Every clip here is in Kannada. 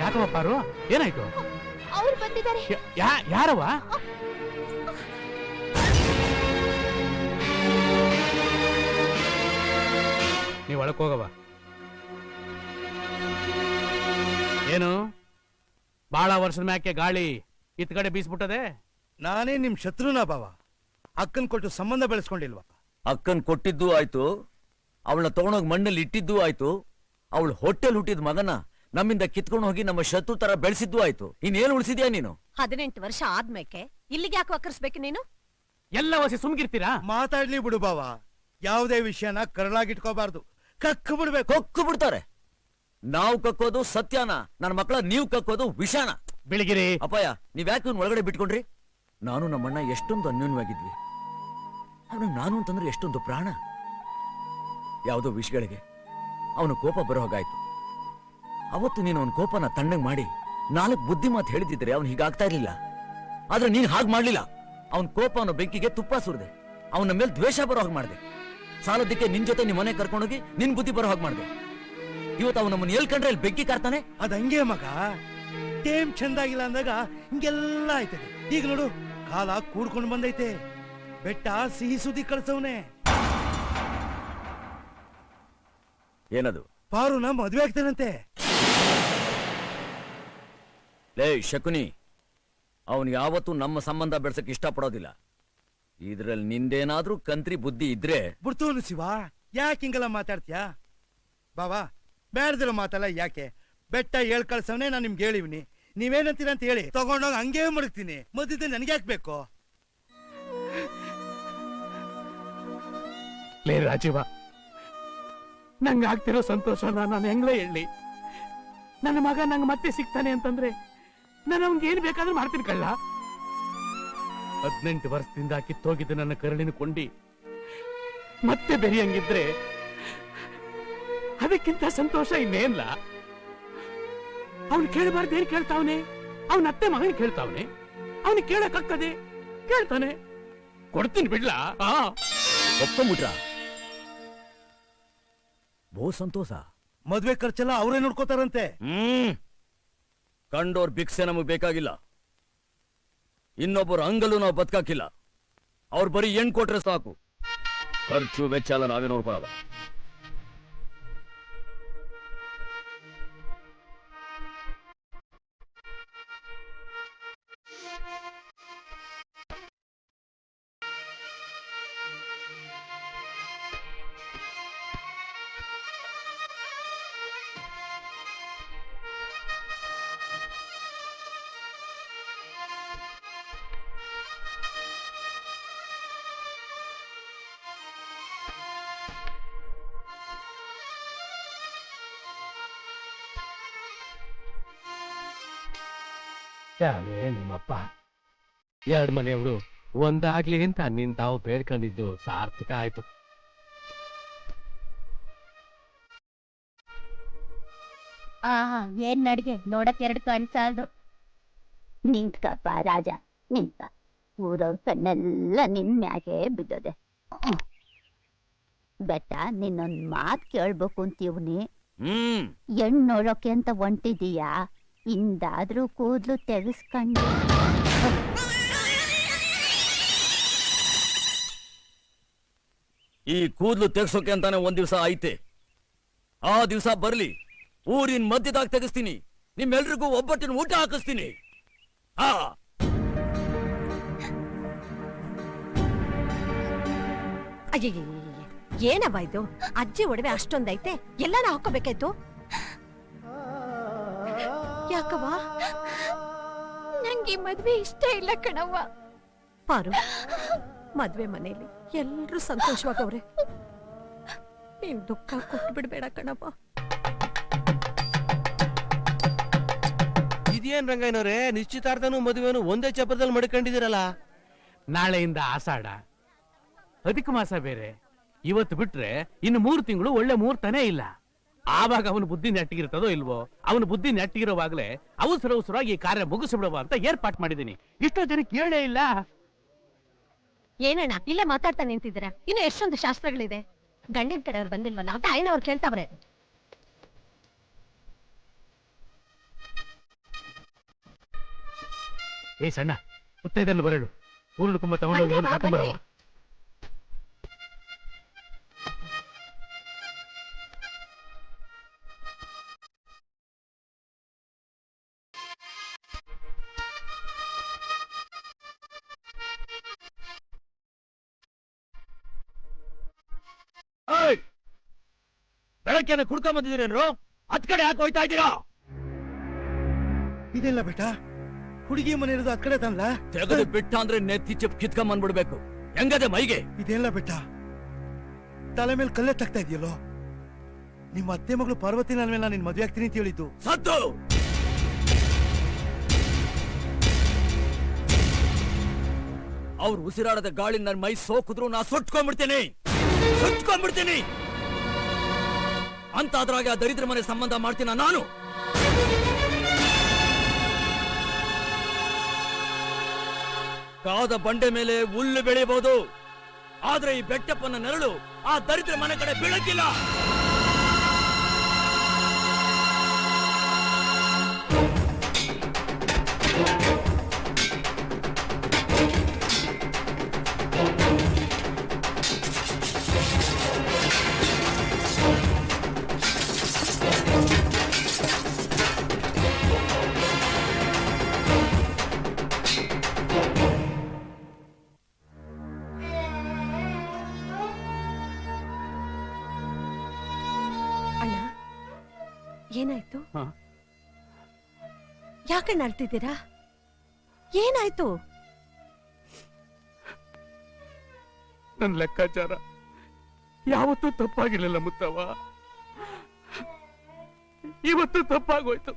ಯಾಕವ ಪಾರು, ಏನಾಯ್ತು? ಅವ್ರು ಬಂದಿದ್ದಾರೆ. ಯಾರವ? ನೀವ್ ಒಳಕ್ ಹೋಗವ. ಏನು ಬಾಳ ವರ್ಷದ ಮ್ಯಾಕೆ ಗಾಳಿ ಇತ್ ಕಡೆ ಬೀಸ್ಬಿಟ್ಟದೆ? ನಾನೇ ನಿಮ್ ಶತ್ರುನ ಬಾವ. ಅಕ್ಕನ್ ಕೊಟ್ಟು ಸಂಬಂಧ ಬೆಳೆಸ್ಕೊಂಡಿಲ್ವಾ? ಅಕ್ಕನ್ ಕೊಟ್ಟಿದ್ದು ಆಯ್ತು, ಅವಳನ್ನ ತಗೊಂಡೋಗಿ ಮಣ್ಣಲ್ಲಿ ಇಟ್ಟಿದ್ದು ಆಯ್ತು, ಅವಳು ಹೊಟ್ಟೆಲ್ ಹುಟ್ಟಿದ ಮಗನ ನಮ್ಮಿಂದ ಕಿತ್ಕೊಂಡು ಹೋಗಿ ನಮ್ಮ ಶತ್ರು ತರ ಬೆಳೆಸಿದ್ದು ಆಯ್ತು. ಇನ್ನೇನು ಉಳಿಸಿದ್ಯಾ ನೀನು? 18 ವರ್ಷ ಆದ್ಮೇಕೆ ಇಲ್ಲಿಗೆ ಯಾಕೆ ವಕ್ಕರ್ಸ್ಬೇಕು ನೀನು? ಎಲ್ಲ ವಸಿ ಸುಮ್ಗಿರ್ತೀರಾ? ಮಾತಾಡ್ಲಿ ಬಿಡು ಬಾವ. ಯಾವುದೇ ವಿಷಯನ ಕರಳಾಗಿಟ್ಕೋಬಾರ್ದು, ಕಕ್ಕು ಬಿಡ್ಬೇಕು. ಕೊಕ್ಕು ಬಿಡ್ತಾರೆ. ನಾವು ಕಕ್ಕೋದು ಸತ್ಯನ, ನನ್ನ ಮಕ್ಕಳ ನೀವು ಕಕ್ಕೋದು ವಿಷಾನ. ಬೆಳಿಗಿರಿ ಅಪ್ಪಯ್ಯ, ನೀವ್ ಯಾಕೆ ಒಳಗಡೆ ಬಿಟ್ಕೊಂಡ್ರಿ? ನಾನು ನಮ್ಮಣ್ಣ ಎಷ್ಟೊಂದು ಅನ್ಯೋನ್ಯವಾಗಿದ್ವಿ. ಅವನು ನಾನು ಅಂತಂದ್ರೆ ಎಷ್ಟೊಂದು ಪ್ರಾಣ. ಯಾವುದೋ ವಿಷಯಗಳಿಗೆ ಅವನು ಕೋಪ ಬರೋ ಹಾಗಾಯ್ತು. ಅವತ್ತು ನೀನು ಅವನ ಕೋಪನ ತಣ್ಣಗ್ ಮಾಡಿ 4 ಬುದ್ಧಿ ಮಾತು ಹೇಳಿದಿದ್ರೆ ಅವನು ಹೀಗಾಗ್ತಾ ಇರ್ಲಿಲ್ಲ. ಆದ್ರೆ ನೀನ್ ಹಾಗೆ ಮಾಡ್ಲಿಲ್ಲ. ಅವನ ಕೋಪ ಅವನ ಬೆಂಕಿಗೆ ತುಪ್ಪ ಸುರಿದೆ, ಅವನ ಮೇಲೆ ದ್ವೇಷ ಬರೋ ಹಾಗೆ ಮಾಡಿದೆ. ಸಾಲದಕ್ಕೆ ನಿನ್ ಜೊತೆ ನಿಮ್ ಮನೆ ಕರ್ಕೊಂಡೋಗಿ ನಿನ್ ಬುದ್ಧಿ ಬರೋ ಹಾಗೆ ಮಾಡಿದೆ. ಇವತ್ತು ಅವನು ನಮ್ಮನ್ನ ಹೇಳ್ಕೊಂಡ್ರೆ ಅಲ್ಲಿ ಬೆಂಕಿ ಕಾರ್ತಾನೆ. ಅದಂಗೆ ಮಗ, ಟೇಮ್ ಚಂದಾಗಿಲ್ಲ ಅಂದಾಗ ಹಿಂಗೆಲ್ಲ ಆಯ್ತದೆ. ಈಗ ನೋಡು, ಕಾಲ ಕೂಡ್ಕೊಂಡು ಬಂದೈತೆ. ಬೆಟ್ಟ ಸಿಹಿ ಸುದ್ದಿ ಕಳ್ಸವನೆ. ಏನದು? ಪಾರುನ ಮದ್ವೆ ಆಗ್ತಾನಂತೆ. ಲೇ ಶಕುನಿ, ಅವನು ಯಾವತ್ತೂ ನಮ್ಮ ಸಂಬಂಧ ಬೆಳ್ಸಕ್ ಇಷ್ಟಪಡೋದಿಲ್ಲ. ಇದ್ರಲ್ಲಿ ನಿಂದೇನಾದ್ರೂ ಕಂತ್ರಿ ಬುದ್ಧಿ ಇದ್ರೆ ಬಿಡ್ತೋನು ಶಿವ. ಯಾಕೆ ಹಿಂಗೆಲ್ಲ ಮಾತಾಡ್ತೀಯ ಬಾವಾ? ಬೇಡದಿರೋ ಮಾತಲ್ಲ ಯಾಕೆ? ಬೆಟ್ಟ ಹೇಳ್ ಕಳ್ಸವನೆ, ನಾನು ನಿಮ್ಗೆ ಹೇಳಿವ್ನಿ. ನೀವೇನಂತೀರ ಅಂತ ಹೇಳಿ ತಗೊಂಡೋಗಿ ಹಂಗೇ ಮಡಗ್ತೀನಿ. ಮಧ್ಯದಲ್ಲಿ ನನಗೆ ಯಾಕೆ ಬೇಕು? ಲೇ ರಾಜೀವ, ನಂಗೆ ಆಗ್ತಿರೋ ಸಂತೋಷನ ನಾನು ಹೆಂಗ್ಲೇ ಹೇಳಿ? ನನ್ನ ಮಗ ನಂಗೆ ಮತ್ತೆ ಸಿಗ್ತಾನೆ ಅಂತಂದ್ರೆ ನಾನು ಅವ್ನಿಗೆ ಏನ್ ಬೇಕಾದ್ರೂ ಮಾಡ್ತೀನಿ ಕಳ್ಳ. 18 ವರ್ಷದಿಂದ ಕಿತ್ತೋಗಿದ್ದು ನನ್ನ ಕರುಳಿನ ಕೊಂಡಿ ಮತ್ತೆ ಬೆರೆಯಂಗಿದ್ರೆ ಅದಕ್ಕಿಂತ ಸಂತೋಷ ಇನ್ನೇನ್ಲ. ಅವನು ಕೇಳಬಾರ್ದು ಏನ್ ಕೇಳ್ತಾವನೆ? ಅವನ ಅತ್ತೆ ಮಗನ್ ಕೇಳ್ತಾವನೆ. ಅವನು ಕೇಳಕ್ಕಾಗ್ತದೆ? ಕೇಳ್ತಾನೆ. ಕೊಡ್ತೀನಿ ಬಿಡ್ಲಾ? ಒಪ್ಕೊಂಡ್ಬಿಟ್ರ? ಬಹು ಸಂತೋಷ. ಮದ್ವೆ ಖರ್ಚೆಲ್ಲ ಅವರೇ ನೋಡ್ಕೋತಾರಂತೆ. ಕಂಡೋರ್ ಭಿಕ್ಷೆ ನಮಗ್ ಬೇಕಾಗಿಲ್ಲ. ಇನ್ನೊಬ್ಬರ ಅಂಗಲು ನಾವು ಬದುಕಾಕಿಲ್ಲ. ಅವ್ರು ಬರೀ ಹೆಣ್ ಕೊಟ್ರೆ ಸಾಕು. ಖರ್ಚು ವೆಚ್ಚ ಎಲ್ಲ ನಾವೇ ನೋಡ್ಕೊಳ್ಳಲ್ಲ. ಯಾವೇ ನಿಮ್ಮಪ್ಪ 2 ಮನೆಯವರು ಒಂದಾಗ್ಲಿ ಅಂತ ನಿನ್ ತಾವು ಬೇಡ್ಕೊಂಡಿದ್ದು ಸಾರ್ಥಕ ಆಯ್ತು. ಏನ್ ನಡ್ಗೆ ನೋಡಕ್ 2 ಕಣ್ ಸಾಲದು. ನಿಂತ್ಕಪ್ಪ ರಾಜ, ನಿಂತ. ಊರವ್ರ ಕಣ್ಣೆಲ್ಲ ನಿನ್ ಮ್ಯಾಗೆ ಬಿದ್ದದೆ. ಬೆಟ್ಟ, ನಿನ್ನೊಂದ್ ಮಾತ್ ಕೇಳ್ಬೇಕು ಅಂತೀವ್ನಿ. ಹೆಣ್ ನೋಡೋಕೆ ಅಂತ ಹೊಂಟಿದೀಯಾ? ಇಂದಾದ್ರೂ ಕೂದ್ಲು ತೆಗೆಸ್ಕೊಂಡು ಈ ಕೂದ್ಲು ತೆಗ್ಸೋಕೆ ಅಂತಾನೆ ಒಂದ್ ದಿವಸ ಐತೆ. ಆ ದಿವಸ ಬರ್ಲಿ, ಊರಿನ ಮಧ್ಯದಾಗ ತೆಗಿಸ್ತೀನಿ. ನಿಮ್ಮೆಲ್ರಿಗೂ ಒಬ್ಬಟ್ಟಿನ ಊಟ ಹಾಕಿಸ್ತೀನಿ. ಅಯ್ಯ, ಏನವ ಇದು? ಅಜ್ಜಿ ಒಡವೆ ಅಷ್ಟೊಂದೈತೆ, ಎಲ್ಲಾನ ಹಾಕೋಬೇಕಾಯ್ತು. ಯಾಕವ್ವ? ನಂಗೆ ಮದ್ವೆ ಇಷ್ಟ ಇಲ್ಲ ಕಣವ್ವ. ಪಾರು, ಮದ್ವೆ ಮನೇಲಿ ಎಲ್ರೂ ಸಂತೋಷವಾಗವ್ರೆ. ನೀನ್ ದುಃಖ ಕೊಟ್ಟು ಬಿಡ್ಬೇಡ ಕಣವ್ವ. ಇದೇನ್ ರಂಗಯ್ಯನವ್ರೆ, ನಿಶ್ಚಿತಾರ್ಥನೂ ಮದುವೆನು ಒಂದೇ ಚಪ್ಪರದಲ್ಲಿ ಮಡ್ಕೊಂಡಿದ್ದೀರಲ್ಲ? ನಾಳೆಯಿಂದ ಆಷಾಢ, ಅಧಿಕ ಮಾಸ ಬೇರೆ. ಇವತ್ತು ಬಿಟ್ರೆ ಇನ್ನು 3 ತಿಂಗಳು ಒಳ್ಳೆ ಮುಹೂರ್ತನೇ ಇಲ್ಲ. ಆವಾಗ ಅವನ ಬುದ್ಧಿ ನೆಟ್ಟಿಗಿರ್ತದೋ ಇಲ್ವೋ? ಅವನ ಬುದ್ಧಿ ನೆಟ್ಟಿಗಿರೋವಾಗ್ಲೇ ಅವಸರವಾಗಿ ಈ ಕಾರ್ಯ ಮುಗಿಸ್ಬಿಡುವ ಅಂತ ಏರ್ಪಾಟ್ ಮಾಡಿದೀನಿ. ಇಷ್ಟೋ ಜನಕ್ಕೆ ಕೇಳೇ ಇಲ್ಲ. ಏನಣ್ಣ ಇಲ್ಲೇ ಮಾತಾಡ್ತಾ ನಿಂತಿದ್ದೀರಾ? ಇನ್ನು ಎಷ್ಟೊಂದು ಶಾಸ್ತ್ರಗಳಿದೆ. ಗಂಡಿನ ಕಡೆಯವ್ರು ಬಂದಿಲ್ವಲ್ಲ ಅಂತ ತಾಯಿನವ್ರು ಕೇಳ್ತಾವ್ರೆ. ಏ ಸಣ್ಣ ಮುತ್ತೈದಲ್ಲಿ ಬರಳು ಊರು ಕುಂಬ ತಗೊಂಡೋಗಿ ಅವ್ರು ಕರ್ಕೊಂಡ್ ಬರವ. ಬೆಳಗ್ಗೆನೆ ಕುಡ್ಕೊಂಡ್ ಬಂದಿದ್ದೀರೇನ್ರು? ಹತ್ ಕಡೆ ಯಾಕೆ ಹೋಯ್ತಾ ಇದ್ದೀರಾ? ಇದೆಲ್ಲ ಬೇಟ ಹುಡುಗಿ ಮನೆ ಇರೋದು ಅದ್ ಕಡೆ ತಾನಲ್ಲ. ತೆಗೆದು ಬಿಟ್ಟ ಅಂದ್ರೆ ನೆತ್ತಿ ಚಿಪ್ ಕಿತ್ಕೊಂಡ್ ಬಂದ್ಬಿಡ್ಬೇಕು. ಹೆಂಗದೆ ಮೈಗೆ? ಇದೆಲ್ಲ ಬೇಟ ತಲೆ ಮೇಲೆ ಕಲ್ಲೆ ತಗ್ತಾ ಇದೆಯಲ್ಲೋ. ನಿಮ್ಮ ಅತ್ತೆ ಮಗಳು ಪಾರ್ವತಿ ನನ್ನ ಮೇಲೆ ನಿನ್ ಮದ್ವೆ ಆಗ್ತೀನಿ ಅಂತ ಹೇಳಿದ್ದು. ಸತ್ತು ಅವ್ರು ಉಸಿರಾಡದ ಗಾಳಿ ನನ್ನ ಮೈ ಸೋಕಿದ್ರು ನಾ ಸುಟ್ಕೊಂಡ್ಬಿಡ್ತೀನಿ. ಅಂತಾದ್ರಾಗೆ ಆ ದರಿದ್ರ ಮನೆ ಸಂಬಂಧ ಮಾಡ್ತೀನ ನಾನು? ಕಾದ ಬಂಡೆ ಮೇಲೆ ಹುಲ್ಲು ಬೆಳೆಯಬಹುದು, ಆದ್ರೆ ಈ ಬೆಟ್ಟಪ್ಪನ ನೆರಳು ಆ ದರಿದ್ರ ಮನೆ ಕಡೆ ಬೀಳಕ್ಕಿಲ್ಲ. ಅಣ್ಣ ಏನಾಯ್ತು? ಯಾಕಣ್ಣ ಅಳ್ತಿದ್ದೀರಾ? ಏನಾಯ್ತು? ನನ್ನ ಲೆಕ್ಕಾಚಾರ ಯಾವತ್ತೂ ತಪ್ಪಾಗಿರ್ಲಿಲ್ಲ ಮುತ್ತವ್ವ. ಇವತ್ತು ತಪ್ಪಾಗೋಯ್ತು.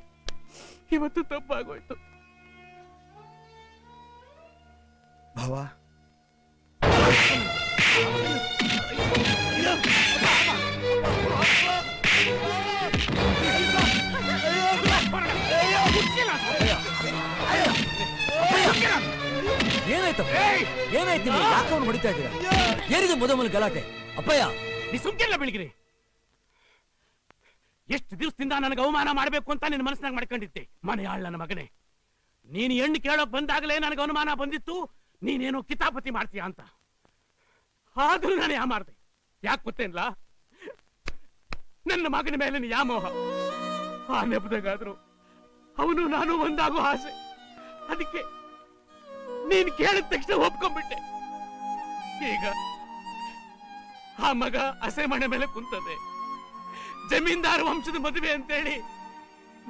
ಭಾವ ಏನಾಯ್ತು? ಯಾಕೆ ಅವ್ನು ಹೊಡಿತಾ ಇದ್ದೀರಾ? ಏನಿದೆ ಮೊದಲ ಗಲಾಟೆ? ಅಪ್ಪಯ್ಯ ನೀ ಸುಮ್ಕಿಲ್ಲ ಬೆಳಗಿರಿ. ಎಷ್ಟು ದಿವಸದಿಂದ ನನಗೆ ಅವಮಾನ ಮಾಡಬೇಕು ಅಂತ ನಿನ್ನ ಮನಸ್ಸಿನಾಗ ಮಾಡ್ಕೊಂಡಿದ್ದೆ. ಮನೆಯಾಳ್ ನನ್ನ ಮಗನೇ, ನೀನು ಹೆಣ್ಣು ಕೇಳೋಕ್ ಬಂದಾಗಲೇ ನನಗೆ ಅನುಮಾನ ಬಂದಿತ್ತು ನೀನೇನೋ ಕಿತಾಪತಿ ಮಾಡ್ತೀಯ ಅಂತ. ಆದ್ರೂ ನಾನು ಯಾ ಮಾಡ್ದೆ. ಯಾಕೆ ಗೊತ್ತೇನ್ಲ? ನನ್ನ ಮಗನ ಮೇಲೆ ಯಾ ಮೋಹ. ಆ ನೆಪದಾಗಾದ್ರು ಅವನು ನಾನು ಒಂದಾಗೋ ಆಸೆ. ಅದಕ್ಕೆ ನೀನ್ ಕೇಳಿದ ತಕ್ಷಣ ಒಪ್ಕೊಂಡ್ಬಿಟ್ಟೆ. ಈಗ ಆ ಮಗ ಹಸೆ ಮನೆ ಮೇಲೆ ಕುಂತದೆ. ಜಮೀನ್ದಾರ ವಂಶದ ಮದುವೆ ಅಂತೇಳಿ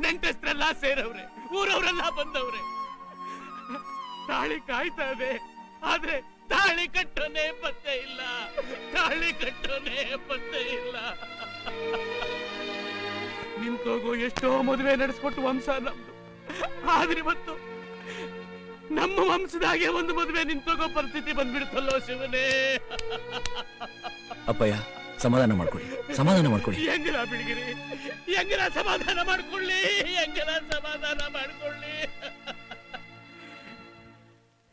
ನೆಂಟಸ್ತ್ರೆಲ್ಲ ಸೇರವ್ರೆ, ಊರವರೆಲ್ಲ ಬಂದವ್ರೆ. ತಾಳಿ ಕಾಯ್ತಾ ಇದೆ, ಆದ್ರೆ ತಾಳಿ ಕಟ್ಟೋನೇ ಪತ್ತೆ ಇಲ್ಲ. ನಿಂತೋಗೋ ಎಷ್ಟೋ ಮದುವೆ ನಡೆಸ್ಕೊಟ್ಟು ವಂಶ ನಮ್ದು. ಆದ್ರೆ ಇವತ್ತು ನಮ್ಮ ವಂಶದಾಗೆ ಒಂದು ಮದುವೆ ನಿಂತೋಗೋ ಪರಿಸ್ಥಿತಿ ಬಂದ್ಬಿಡ್ತಲ್ಲೋ ಶಿವನೇ. ಅಪ್ಪಯ್ಯ ಸಮಾಧಾನ ಮಾಡ್ಕೊಳ್ಳಿ. ಹೆಂಗನ ಬಿಡಿಗಿರಿ, ಹೆಂಗನ ಸಮಾಧಾನ ಮಾಡ್ಕೊಳ್ಳಿ.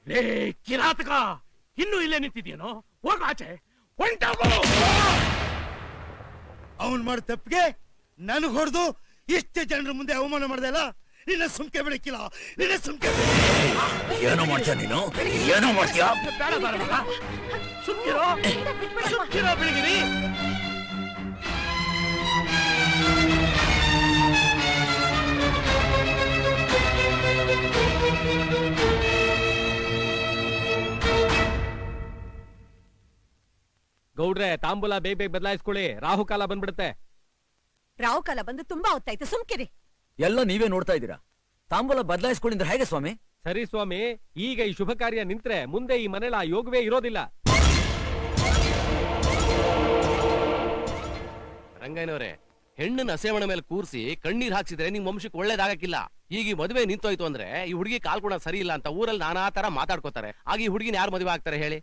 ಲೇ ಕಿರಾತಕ, ಇನ್ನೂ ಇಲ್ಲೇ ನಿಂತಿದ್ಯೇನೋ? ಹೋಗ ಆಚೆ, ಹೊಂಟೋಗು. ಅವನ್ ಮಾಡ ತಪ್ಪಿಗೆ ನನಗ್ ಹೊಡೆದು ಇಷ್ಟೇ ಜನರ ಮುಂದೆ ಅವಮಾನ ಮಾಡ್ದಲ್ಲ. ನಿನ್ನ ಸುಮ್ಕೆ ಬಿಡಕ್ಕಿಲ್ಲ. ಏನೋ ಮಾಡ್ತೀಯ ನೀನು? ಬೇಡ ಮಗ, ಸುಮ್ಕಿರೋ ಬೆಳಗಿರಿ. ಗೌಡ್ರೆ, ತಾಂಬೂಲ ಬೇಗ ಬದಲಾಯಿಸ್ಕೊಳ್ಳಿ, ರಾಹುಕಾಲ ಬಂದ್ಬಿಡುತ್ತೆ. ರಾಹುಕಾಲ ಬಂದು ತುಂಬಾ ಹೊತ್ತಾಯ್ತು, ಸುಮ್ಕಿರಿ. ಎಲ್ಲ ನೀವೇ ನೋಡ್ತಾ ಇದ್ದೀರಾ. ತಾಂಬೂಲ ಬದಲಾಯಿಸ್ಕೊಂಡಿದ್ರೆ ಹೇಗೆ ಸ್ವಾಮಿ? ಸರಿ ಸ್ವಾಮಿ, ಈಗ ಈ ಶುಭ ಕಾರ್ಯ ನಿಂತ್ರೆ ಮುಂದೆ ಈ ಮನೆಳ ಯೋಗವೇ ಇರೋದಿಲ್ಲ. ರಂಗಯ್ಯನವರೇ, ಹೆಣ್ಣನ್ನ ಹಸೆಮಣೆ ಮೇಲೆ ಕೂರಿಸಿ ಕಣ್ಣೀರ್ ಹಾಕ್ಸಿದ್ರೆ ನಿಮ್ ವಂಶಕ್ಕೆ ಒಳ್ಳೇದಾಗಕ್ಕಿಲ್ಲ. ಈಗ ಈ ಮದುವೆ ನಿಂತೋಯ್ತು ಅಂದ್ರೆ ಈ ಹುಡುಗಿ ಕಾಲ್ ಕೂಡ ಸರಿ ಇಲ್ಲ ಅಂತ ಊರಲ್ಲಿ ನಾನಾ ತರ ಮಾತಾಡ್ಕೋತಾರೆ. ಆಗ ಈ ಹುಡುಗಿನ ಯಾರು ಮದುವೆ ಆಗ್ತಾರೆ ಹೇಳಿ?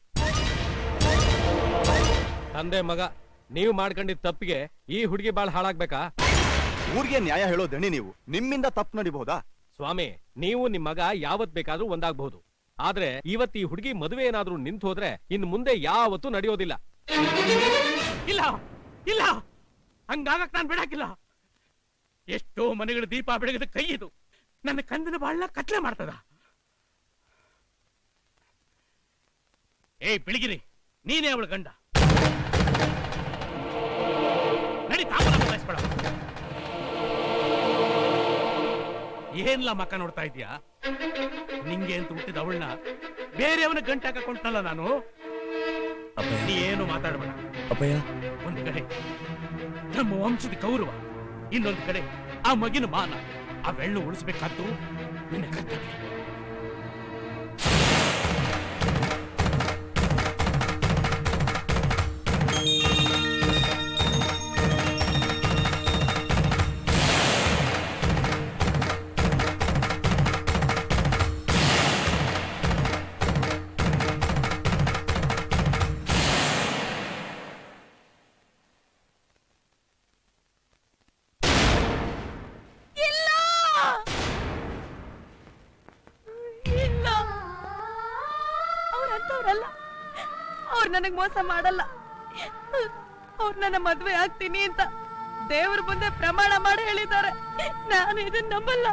ತಂದೆ ಮಗ ನೀವು ಮಾಡ್ಕೊಂಡಿದ್ ತಪ್ಪಿಗೆ ಈ ಹುಡುಗಿ ಬಾಳ್ ಹಾಳಾಗ್ಬೇಕಾ? ಊರಿಗೆ ನ್ಯಾಯ ಹೇಳೋ ದಣಿ ನೀವು, ನಿಮ್ಮಿಂದ ತಪ್ಪು ನಡಿಬಹುದಾ? ಸ್ವಾಮಿ, ನೀವು ನಿಮ್ ಮಗ ಯಾವತ್ ಬೇಕಾದ್ರೂ ಒಂದಾಗಬಹುದು. ಆದ್ರೆ ಇವತ್ತು ಈ ಹುಡುಗಿ ಮದುವೆ ಏನಾದ್ರೂ ನಿಂತು ಹೋದ್ರೆ ಇನ್ ಮುಂದೆ ಯಾವತ್ತೂ ನಡೆಯೋದಿಲ್ಲ. ಇಲ್ಲ ಇಲ್ಲ, ಹಂಗಾಗಕ್ ನಾನ್ ಬಿಡಾಕಿಲ್ಲ. ಎಷ್ಟೋ ಮನೆಗಳ ದೀಪ ಬೆಳಗದ ಕೈ ಇದು ನನ್ನ ಕಂದನ ಬಾಳ್ನ ಕತ್ಲೆ ಮಾಡ್ತದ. ಏಯ್ ಬೆಳಗಿರಿ, ನೀನೇ ಅವಳ ಗಂಡ. ನಡಿ ತಾಪನ ಬದಲಾಯಿಸ್ಬೇಡ. ಏನ್ಲ ಮಕ್ಕ ನೋಡ್ತಾ ಇದೀಯಾ? ನಿಂಗೆ ಅಂತ ಹುಟ್ಟಿದ ಅವಳನ್ನ ಬೇರೆಯವನ ಗಂಟೆ ಹಾಕೊಂಡ್ನಲ್ಲ ನಾನು. ನೀ ಏನು ಮಾತಾಡ್ಬೇಡ. ಅಪ್ಪಯ್ಯ, ಒಂದು ಕಡೆ ನಮ್ಮ ವಂಶದ ಗೌರವ, ಇನ್ನೊಂದು ಕಡೆ ಆ ಮಗಿನ ಮಾನ, ಅವೆಳ್ಳು ಉಳಿಸ್ಬೇಕಾದ್ದು ನಿನ್ನ ಕರ್ತವ್ಯ. ಅವ್ರು ನನಗ್ ಮೋಸ ಮಾಡಲ್ಲ. ಅವ್ರು ನನ್ನ ಮದ್ವೆ ಆಗ್ತೀನಿ ಅಂತ ದೇವ್ರ ಮುಂದೆ ಪ್ರಮಾಣ ಮಾಡಿ ಹೇಳಿದ್ದಾರೆ. ನಾನು ಇದನ್ನ ನಂಬಲ್ಲ.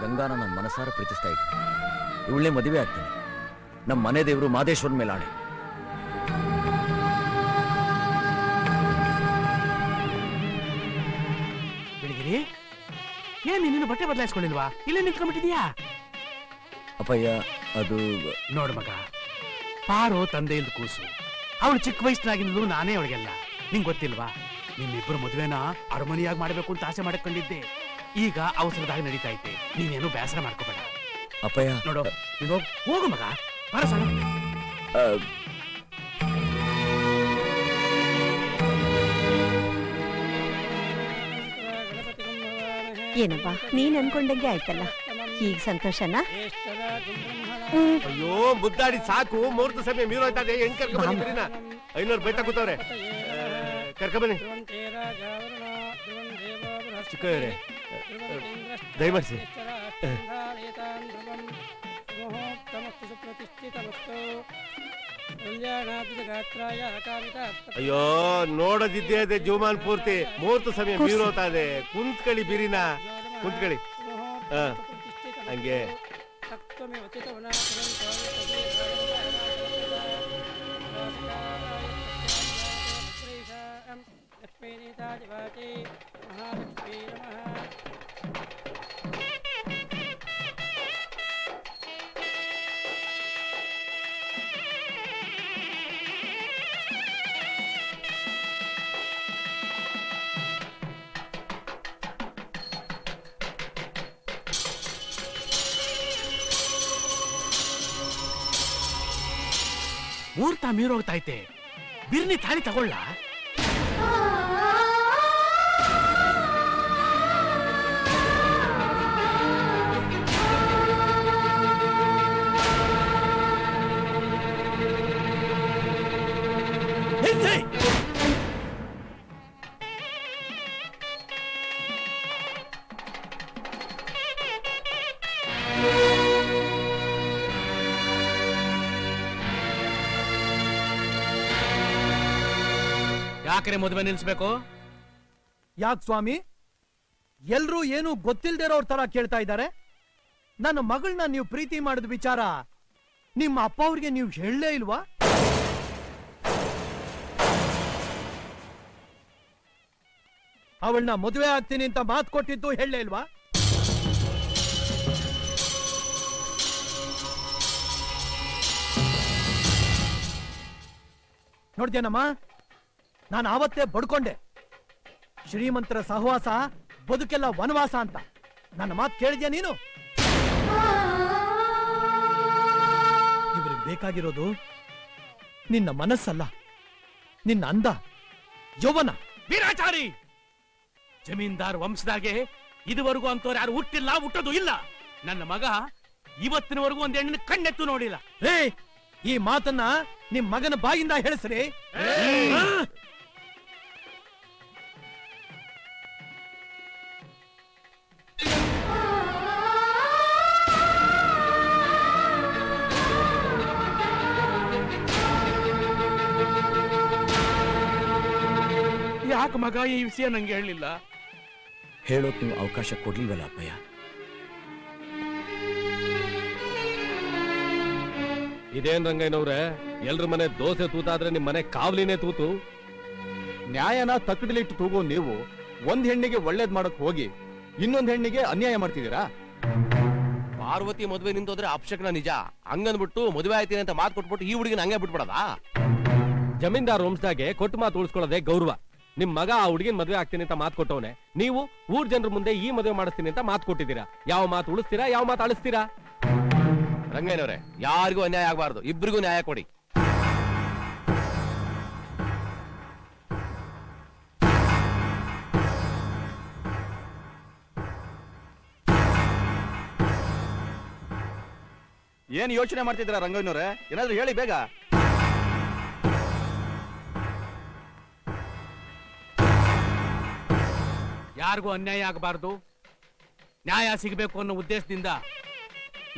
ಗಂಗಾನ ನನ್ನ ಮನಸಾರ ಪ್ರೀತಿಸ್ತಾ ಇದ್ದೀನಿ. ಇವಳೇ ಮದುವೆ ಆಗ್ತೀನಿ. ನಮ್ಮ ಮನೆ ದೇವರು ಮಾದೇಶ್ವರನ ಮೇಲೆ ಆಣೆ. ಬೆಳಗಿರಿ, ಏನ್ ನಿನ್ನ ಬಟ್ಟೆ ಬದಲಾಯಿಸ್ಕೊಳ್ಳಿಲ್ವಾ? ಇಲ್ಲೇ ನಿಂತ್ಕೊಂಡ್ಬಿಟ್ಟಿದ್ಯಾ? ಅಪ್ಪಯ್ಯ, ಅದು ನೋಡ್ ಮಗ, ಪಾರು ತಂದೆ ಇಲ್ದ ಕೂಸು. ಅವಳು ಚಿಕ್ಕ ವಯಸ್ಸಿನಾಗಿಂದಲೂ ನಾನೇ ಅವಳಿಗೆಲ್ಲ. ನಿಂಗ್ ಗೊತ್ತಿಲ್ವಾ? ನಿಮ್ಮಿಬ್ರು ಮದುವೆನ ಅರಮನೆಯಾಗಿ ಮಾಡ್ಬೇಕು ಅಂತ ಆಸೆ ಮಾಡಕೊಂಡಿದ್ದೆ. ಈಗ ಅವಸರದಾಗ ನಡೀತಾ ಐತೆ. ನೀನೇನು ಬೇಸರ ಮಾಡ್ಕೋಬೇಡ. ಅಪ್ಪಯ್ಯ ನೋಡು, ನೀನು ಹೋಗು ಮಗ, ಬರಸಣ. ಏನಪ್ಪ, ನೀನ್ ಅನ್ಕೊಂಡಂಗೆ ಆಯ್ತಲ್ಲ. ಈಗ ಸಂತೋಷನಾ? ಅಯ್ಯೋ ಮುದ್ದಾಡಿ ಸಾಕು. ಮುಹೂರ್ತ ಸಮಯ ಮೀರೋಯ್ತದೆ. ಹೆಂಗ್ ಕರ್ಕೊಂಡ್ಬಂದಿನ 500 ಬೆಟ್ಟ ಕೂತವ್ರೆ. ಕರ್ಕೊಂಬನ್ನಿ ಚಿಕ್ಕವರೇ, ದಯಮಾಡಿಸಿ. ಅಯ್ಯೋ ನೋಡೋದಿದ್ದೇ ಅದೇ ಜೀವಮಾನ್ ಪೂರ್ತಿ. ಮುಹೂರ್ತ ಸಮಯ ಮೀರೋತಾದೆ. ಕುಂತ್ಕಳಿ ಬಿರಿನ, ಕುಂತ್ಕಳಿ. ಹಂಗೆ ಮುಹೂರ್ತ ಮೀರೋಗ್ತೈತೆ. ಬಿರ್ನಿ ತಾಳಿ ತಗೊಳ್ಳ. ಯಾಕ್ರೆ ಮದುವೆ ನಿಲ್ಸ್ಬೇಕು? ಯಾಕೆ ಸ್ವಾಮಿ, ಎಲ್ರೂ ಏನು ಗೊತ್ತಿಲ್ದಿರೋರ್ ತರ ಕೇಳ್ತಾ ಇದ್ದಾರೆ? ನನ್ನ ಮಗಳನ್ನ ನೀವು ಪ್ರೀತಿ ಮಾಡಿದ ವಿಚಾರ ನಿಮ್ಮ ಅಪ್ಪ ಅವ್ರಿಗೆ ನೀವು ಹೇಳಲೇ ಇಲ್ವಾ? ಅವಳನ್ನ ಮದುವೆ ಆಗ್ತೀನಿ ಅಂತ ಮಾತು ಕೊಟ್ಟಿದ್ದು ಹೇಳಲೇ ಇಲ್ವಾ? ನೋಡ್ತೇನಮ್ಮ, ನಾನು ಆವತ್ತೇ ಬಡ್ಕೊಂಡೆ, ಶ್ರೀಮಂತರ ಸಹವಾಸ ಬದುಕೆಲ್ಲ ವನವಾಸ ಅಂತ. ನನ್ನ ಮಾತು ಕೇಳಿದ್ಯಾ ನೀನು? ಇವ್ರಿಗೆ ಬೇಕಾಗಿರೋದು ನಿನ್ನ ಮನಸ್ಸಲ್ಲ, ನಿನ್ನ ಅಂದ, ಯೌವನ. ವೀರಾಚಾರಿ, ಜಮೀನ್ದಾರ್ ವಂಶದಾಗೆ ಇದುವರೆಗೂ ಅಂತವ್ರು ಯಾರು ಹುಟ್ಟಿಲ್ಲ, ಹುಟ್ಟೋದು ಇಲ್ಲ. ನನ್ನ ಮಗ ಇವತ್ತಿನವರೆಗೂ ಒಂದ್ ಹೆಣ್ಣಿನ ಕಣ್ಣೆತ್ತು ನೋಡಿಲ್ಲ. ರೇ, ಈ ಮಾತನ್ನ ನಿಮ್ ಮಗನ ಬಾಯಿಂದ ಹೇಳಿಸ್ರಿ. ಯಾಕೆ ಮಗ ಈ ವಿಷಯ ನಂಗೆ ಹೇಳಲಿಲ್ಲ? ಹೇಳೋಕ್ ನೀವು ಅವಕಾಶ ಕೊಡ್ಲಿಲ್ವಲ್ಲ ಅಪ್ಪಯ್ಯ. ಇದೇನ್ ರಂಗಯ್ಯನವ್ರೆ, ಎಲ್ರ ಮನೆ ದೋಸೆ ತೂತಾದ್ರೆ ನಿಮ್ ಮನೆ ಕಾವಲಿನೇ ತೂತು. ನ್ಯಾಯನ ತಕ್ಕಡಿಲಿಟ್ಟು ತೂಗೋ ನೀವು ಒಂದ್ ಹೆಣ್ಣಿಗೆ ಒಳ್ಳೇದ್ ಮಾಡಕ್ ಹೋಗಿ ಇನ್ನೊಂದ್ ಹೆಣ್ಣಿಗೆ ಅನ್ಯಾಯ ಮಾಡ್ತಿದ್ದೀರಾ? ಪಾರ್ವತಿ ಮದುವೆ ನಿಂತೋದ್ರೆ ಅಪ್ಶಕ್ನ ನಿಜ. ಹಂಗಂದ್ಬಿಟ್ಟು ಮದುವೆ ಆಯ್ತೀನಿ ಅಂತ ಮಾತು ಕೊಟ್ಬಿಟ್ಟು ಈ ಹುಡುಗಿನ ಹಂಗೆ ಬಿಟ್ಬಿಡದಾ? ಜಮೀನ್ದಾರ್ ವಂಶದಾಗೆ ಕೊಟ್ಟು ಮಾತು ಉಳಿಸ್ಕೊಳ್ಳೋದೇ ಗೌರವ. ನಿಮ್ ಮಗ ಆ ಹುಡುಗಿನ ಮದುವೆ ಆಗ್ತೀನಿ ಅಂತ ಮಾತು ಕೊಟ್ಟವನೆ, ನೀವು ಊರ್ ಜನರ ಮುಂದೆ ಈ ಮದುವೆ ಮಾಡಿಸ್ತೀನಿ ಅಂತ ಮಾತು ಕೊಟ್ಟಿದ್ದೀರಾ. ಯಾವ ಮಾತು ಉಳಿಸ್ತೀರಾ, ಯಾವ ಮಾತು ಅಳಿಸ್ತೀರಾ? ರಂಗಯ್ಯನವ್ರೆ, ಯಾರಿಗೂ ಅನ್ಯಾಯ ಆಗಬಾರ್ದು, ಇಬ್ಬರಿಗೂ ನ್ಯಾಯ ಕೊಡಿ. ಏನ್ ಯೋಚನೆ ಮಾಡ್ತಿದ್ದೀರಾ ರಂಗಯ್ಯನವ್ರೆ? ಏನಾದ್ರೂ ಹೇಳಿ ಬೇಗ. ಯಾರಿಗೂ ಅನ್ಯಾಯ ಆಗಬಾರ್ದು, ನ್ಯಾಯ ಸಿಗಬೇಕು ಅನ್ನೋ ಉದ್ದೇಶದಿಂದ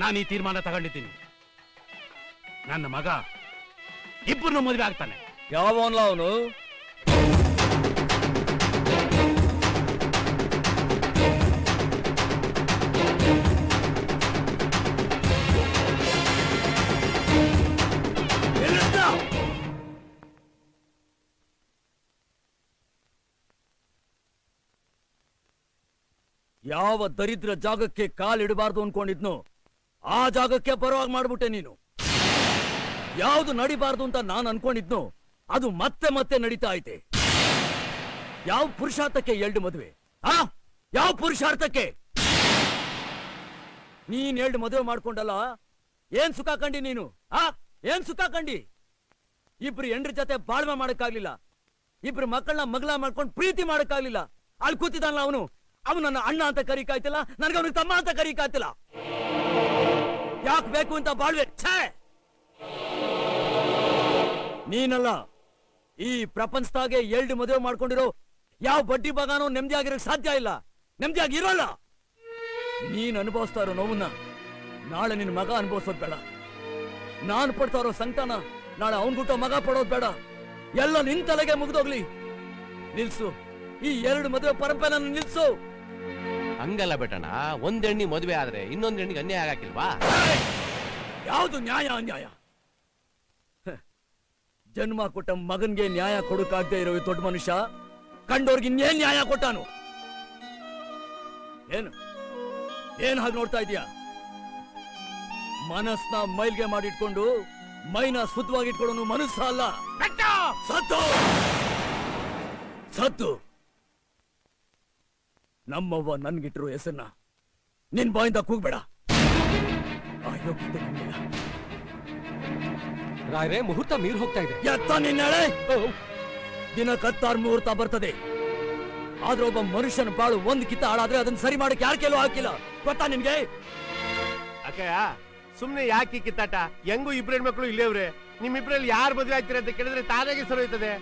ನಾನು ಈ ತೀರ್ಮಾನ ತಗೊಂಡಿದ್ದೀನಿ. ನನ್ನ ಮಗ ಇಬ್ಬರನ್ನು ಮದುವೆ ಆಗ್ತಾನೆ. ಯಾವನ್ಲ ಅವನು? ಯಾವ ದರಿದ್ರ ಜಾಗಕ್ಕೆ ಕಾಲಿಡಬಾರ್ದು ಅನ್ಕೊಂಡಿದ್ನು ಆ ಜಾಗಕ್ಕೆ ಬರುವಾಗ ಮಾಡ್ಬಿಟ್ಟೆ ನೀನು. ಯಾವುದು ನಡಿಬಾರ್ದು ಅಂತ ನಾನು ಅನ್ಕೊಂಡಿದ್ನು ಅದು ಮತ್ತೆ ಮತ್ತೆ ನಡೀತಾ ಐತೆ. ಯಾವ ಪುರುಷಾರ್ಥಕ್ಕೆ ಎರಡು ಮದುವೆ? ಯಾವ ಪುರುಷಾರ್ಥಕ್ಕೆ? ನೀನ್ ಎರಡು ಮದುವೆ ಮಾಡ್ಕೊಂಡಲ್ಲ, ಏನ್ ಸುಖ ಕಂಡಿ ನೀನು? ಏನ್ ಸುಖ ಕಂಡಿ? ಇಬ್ರು ಹೆಂಡ್ರ ಜೊತೆ ಬಾಳ್ವೆ ಮಾಡಕ್ಕಾಗ್ಲಿಲ್ಲ, ಇಬ್ರು ಮಕ್ಕಳನ್ನ ಮಗಳ ಮಾಡ್ಕೊಂಡು ಪ್ರೀತಿ ಮಾಡಕ್ಕಾಗ್ಲಿಲ್ಲ. ಅಲ್ಲಿ ಕೂತಿದ್ದಾನಲ್ಲ ಅವನು ನನ್ನ ಅಣ್ಣ ಅಂತ ಕರೀಕಾಯ್ತಿಲ್ಲ, ನನಗೆ ಅವನಿಗೆ ತಮ್ಮ ಅಂತ ಕರೀಕಾಯ್ತಿಲ್ಲ. ಯಾಕೆ ಬೇಕು ಅಂತ ಬಾಳ್ವೆ? ನೀನಲ್ಲ, ಈ ಪ್ರಪಂಚದಾಗೆ ಎರಡು ಮದುವೆ ಮಾಡ್ಕೊಂಡಿರೋ ಯಾವ ಬಡ್ಡಿ ಬಗಾನೋ ನೆಮ್ಮದಿಯಾಗಿರೋಕ್ ಸಾಧ್ಯ ಇಲ್ಲ, ನೆಮ್ಮದಿಯಾಗಿರೋಲ್ಲ. ನೀನ್ ಅನುಭವಿಸ್ತಾ ಇರೋ ನೋವನ್ನ ನಾಳೆ ನಿನ್ ಮಗ ಅನುಭವಿಸೋದ್ ಬೇಡ. ನಾನ್ ಪಡ್ತಾ ಇರೋ ಸಂಕಟನ ನಾಳೆ ಅವನ್ಗುಟ್ಟೋ ಮಗ ಪಡೋದ್ ಬೇಡ. ಎಲ್ಲ ನಿನ್ ತಲೆಗೆ ಮುಗಿದೋಗ್ಲಿ. ನಿಲ್ಸು, ಈ ಎರಡು ಮದುವೆ ಪರಂಪರೆ ನಿಲ್ಸು. ಹಂಗಲ್ಲ ಬೇಟಣ್ಣ, ಒಂದ್ ಹೆಣ್ಣಿ ಮದುವೆ ಆದ್ರೆ ಇನ್ನೊಂದ್ ಹೆಣ್ಣಿಗೆ ಅನ್ಯಾಯ ಆಗಕ್ಕಿಲ್ವಾ? ಯಾವುದು ನ್ಯಾಯ ಅನ್ಯಾಯ? ಜನ್ಮ ಕೊಟ್ಟ ಮಗನ್ಗೆ ನ್ಯಾಯ ಕೊಡಕ್ಕಾಗದೆ ಇರೋ ದೊಡ್ಡ ಮನುಷ್ಯ ಕಂಡೋರ್ಗೆ ಇನ್ನೇನ್ ನ್ಯಾಯ ಕೊಟ್ಟಾನು? ಏನ್ ಹಾಗೆ ನೋಡ್ತಾ ಇದೀಯ? ಮನಸ್ನ ಮೈಲ್ಗೆ ಮಾಡಿಟ್ಕೊಂಡು ಮೈನ ಶುದ್ಧವಾಗಿಟ್ಕೊಳ್ಳೋನು ಮನಸ್ಸ ಅಲ್ಲ, ಸತ್ತು ಸತ್ತು. ನಮ್ಮವ್ವ ನನ್ಗಿಟ್ರು ಹೆಸರನ್ನ ನಿನ್ ಬಾಯಿಂದ ಕೂಗ್ಬೇಡ. ರಾಯ್ರೆ, ಮುಹೂರ್ತ ಮೀರ್ ಹೋಗ್ತಾ ಇದೆ. ಎತ್ತ ನಿನ್ನೆಳೆ ದಿನ ಕತ್ತಾರ್ ಮುಹೂರ್ತ ಬರ್ತದೆ. ಆದ್ರೆ ಒಬ್ಬ ಮನುಷ್ಯನ ಬಾಳು ಒಂದ್ ಕಿತ್ತ ಹಾಳಾದ್ರೆ ಅದನ್ನ ಸರಿ ಮಾಡಕ್ ಯಾರ ಕೆಲವು ಹಾಕಿಲ್ಲ, ಗೊತ್ತಾ ನಿನ್ಗೆ? ಅಕ್ಕಯ್ಯ, ಸುಮ್ನೆ ಯಾಕೆ ಕಿತ್ತಾಟ? ಹೆಂಗು ಇಬ್ರು ಹೆಣ್ಮಕ್ಳು ಇಲ್ಲೇವ್ರೆ, ನಿಮ್ಮಿಬ್ರಲ್ಲಿ ಯಾರು ಮದುವೆ ಆಗ್ತೀರ ಅಂತ ಕೇಳಿದ್ರೆ ತಾನಾಗೆ ಸರೋಯ್ತದೆ.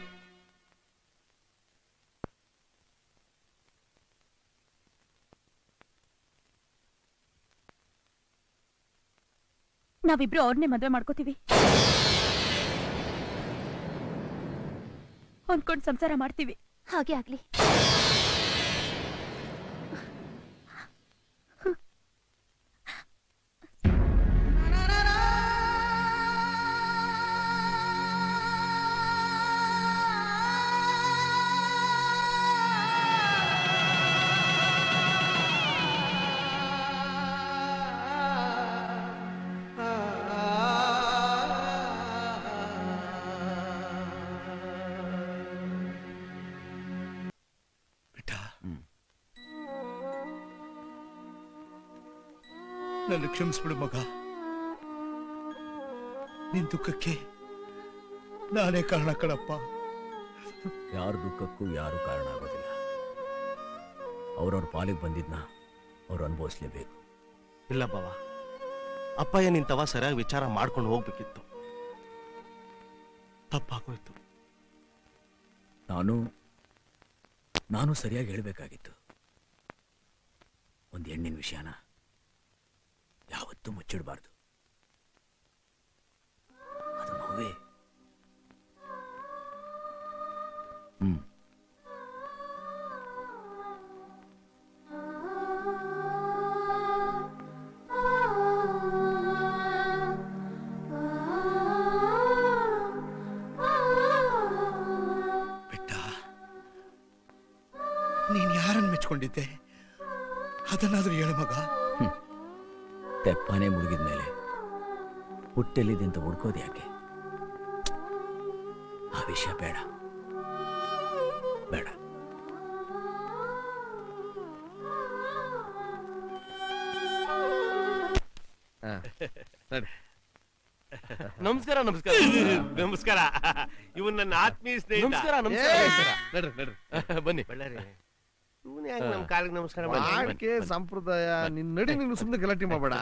ನಾವಿಬ್ರು ಅವ್ರನ್ನೇ ಮದ್ವೆ ಮಾಡ್ಕೋತೀವಿ, ಹೊಂದ್ಕೊಂಡು ಸಂಸಾರ ಮಾಡ್ತೀವಿ. ಹಾಗೆ ಆಗ್ಲಿ. ನನ್ನ ಕ್ಷಮಿಸ್ಬಿಡು ಮಗ. ನಿನ್ ದುಃಖಕ್ಕೆ ನಾನೇ ಕಾರಣ ಕಣಪ್ಪ. ಯಾರ ದುಃಖಕ್ಕೂ ಯಾರು ಕಾರಣ ಆಗೋದಿಲ್ಲ. ಅವ್ರವ್ರ ಪಾಲಿಗೆ ಬಂದಿದ್ನ ಅವ್ರು ಅನುಭವಿಸ್ಲೇಬೇಕು. ಇಲ್ಲ ಬಾವ, ಅಪ್ಪಯ್ಯ ನಿಂತವ ಸರಿಯಾಗಿ ವಿಚಾರ ಮಾಡ್ಕೊಂಡು ಹೋಗ್ಬೇಕಿತ್ತು. ತಪ್ಪಾಗೋಯ್ತು. ನಾನು ಸರಿಯಾಗಿ ಹೇಳ್ಬೇಕಾಗಿತ್ತು. ಒಂದು ಹೆಣ್ಣಿನ ವಿಷಯನ ಯಾವತ್ತೂ ಮುಚ್ಚಿಡಬಾರ್ದು. ಅದು ನೋವೇ. ನೀನ್ ಯಾರನ್ನು ಮೆಚ್ಕೊಂಡಿದ್ದೆ? ಅದನ್ನಾದ್ರೂ ಹೇಳು ಮಗ. ತೆಪ್ಪನೇ ಮುಳುಗಿದ್ಮೇಲೆ ಹುಟ್ಟೆಲ್ಲಿದೆ ಅಂತ ಹುಡ್ಕೋದು ಯಾಕೆ? ಆ ವಿಷಯ ಬೇಡ. ನಮಸ್ಕಾರ. ನಮಸ್ಕಾರ. ಇವನ್ ನನ್ನ ಆತ್ಮೀಯ ಸ್ನೇಹಿತ. ನಮಸ್ಕಾರ. ಬನ್ನಿ. ಬಳ್ಳಾರಿ, ಇವನ್ ಯಾಕೆ ನಮ್ ಕಾಲಿಗೆ ನಮಸ್ಕಾರ ಮಾಡಕ್ಕೆ ಸಂಪ್ರದಾಯ. ನಿನ್ ನಡಿ, ನೀನು ಸುಮ್ಮನೆ ಗಲಾಟೆ ಮಾಡಬೇಡ.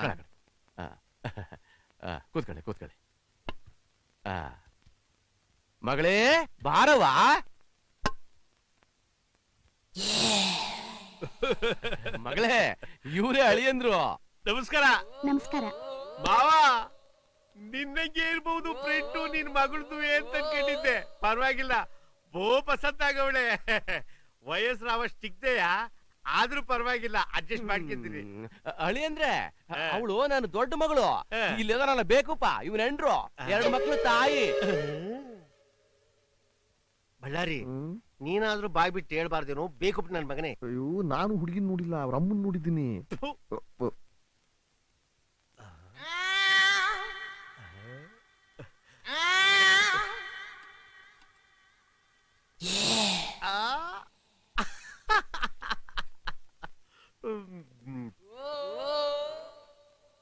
ಕೂತ್ಕೊಳ್ಳಿ. ಮಗಳೇ ಬಾರವಾ. ಮಗಳೇ, ಇವರೇ ಅಳಿಯಂದ್ರು. ನಮಸ್ಕಾರ. ನಮಸ್ಕಾರ. ಮಾವ, ನಿನ್ನಂಗೆ ಇರ್ಬಹುದು ಫ್ರೆಂಡು, ನಿನ್ ಮಗಳದು ಅಂತ ಅನ್ಕೊಂಡಿದ್ದೆ. ಪರವಾಗಿಲ್ಲ, ಪಸಂದಾಗವಳೆ. ವಯಸ್ಸು ಅವಷ್ಟು ಸಿಗ್ದೆಯಾ, ಆದ್ರೂ ಪರವಾಗಿಲ್ಲ, ಅಡ್ಜಸ್ಟ್ ಮಾಡ್ಕೊಂತೀನಿ. ಅಳಿಯಂದ್ರೆ ಅವಳು ನಾನು ದೊಡ್ಡ ಮಗಳು. ಇಲ್ಲೆಲ್ಲ ನಾನು ಬೇಕುಪ್ಪ. ಇವನ್ ಹೆಂಡ್ರು, 2 ಮಕ್ಳು ತಾಯಿ. ಬಳ್ಳಾರಿ, ನೀನಾದ್ರೂ ಬಾಯ್ ಬಿಟ್ಟು ಹೇಳ್ಬಾರ್ದೇನು? ಬೇಕುಪ್ಪ ನನ್ ಮಗನೇ. ಅಯ್ಯೋ, ನಾನು ಹುಡುಗಿನ ನೋಡಿಲ್ಲ, ಅವ್ರ ಅಮ್ಮನ್ ನೋಡಿದ್ದೀನಿ.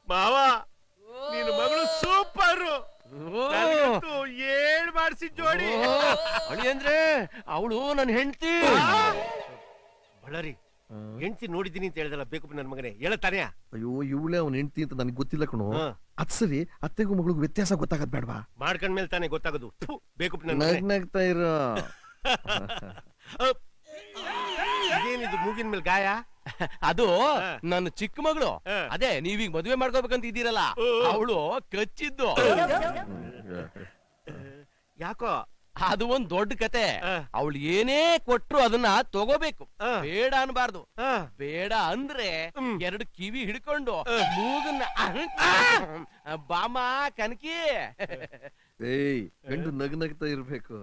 ಮಾವ, ನೀನು ಮಗಳು ಸೂಪರ್. ಏಳ್ ಮಾಡಿಸಿ ಜೋಡಿ. ಅಳಿಯಂದ್ರೆ ಅವಳು ನನ್ನ ಹೆಂಡತಿ. ಬಳ್ಳಾರಿ, ಹೆಂಡತಿ ನೋಡಿದ್ದೀನಿ ಅಂತ ಹೇಳಿದಲ್ಲ, ಬೇಕಪ್ಪ ನನ್ ಮಗನೇ, ಹೇಳತಾನೆ. ಅಯ್ಯೋ, ಇವಳೇ ಅವ್ನ ಹೆಂಡತಿ ಅಂತ ನನಗೆ ಗೊತ್ತಿಲ್ಲ ಕಣೋ. ಅದ್ ಸರಿ, ಅತ್ತೆಗೂ ಮಗಳಿಗೂ ವ್ಯತ್ಯಾಸ ಗೊತ್ತಾಗದ್ ಬೇಡವಾ? ಮಾಡ್ಕೊಂಡ್ಮೇಲೆ ತಾನೇ ಗೊತ್ತಾಗೋದು. ಬೇಕಪ್ಪ ನನ್ ನಗ್ತಾ ಇರೋ. ಇದೇನಿದು ಮೂಗಿನ ಮೇಲೆ ಗಾಯ? ಅದು ನನ್ನ ಚಿಕ್ಕ ಮಗಳು. ಅದೇ ನೀವೀಗ ಮದುವೆ ಮಾಡ್ಕೋಬೇಕಂತ ಇದ್ದೀರಲ್ಲ, ಅವಳು ಕಚ್ಚಿದ್ದು. ಯಾಕೋ? ಅದು ಒಂದ್ ದೊಡ್ಡ ಕತೆ. ಅವಳು ಏನೇ ಕೊಟ್ರು ಅದನ್ನ ತಗೋಬೇಕು, ಬೇಡ ಅನ್ಬಾರ್ದು. ಬೇಡ ಅಂದ್ರೆ 2 ಕಿವಿ ಹಿಡ್ಕೊಂಡು ಮೂಗನ್ನ ಬಾಮ ಕನಕಿ. ಏಯ್, ಗಂಡು ನಗ್ತಾ ಇರ್ಬೇಕು.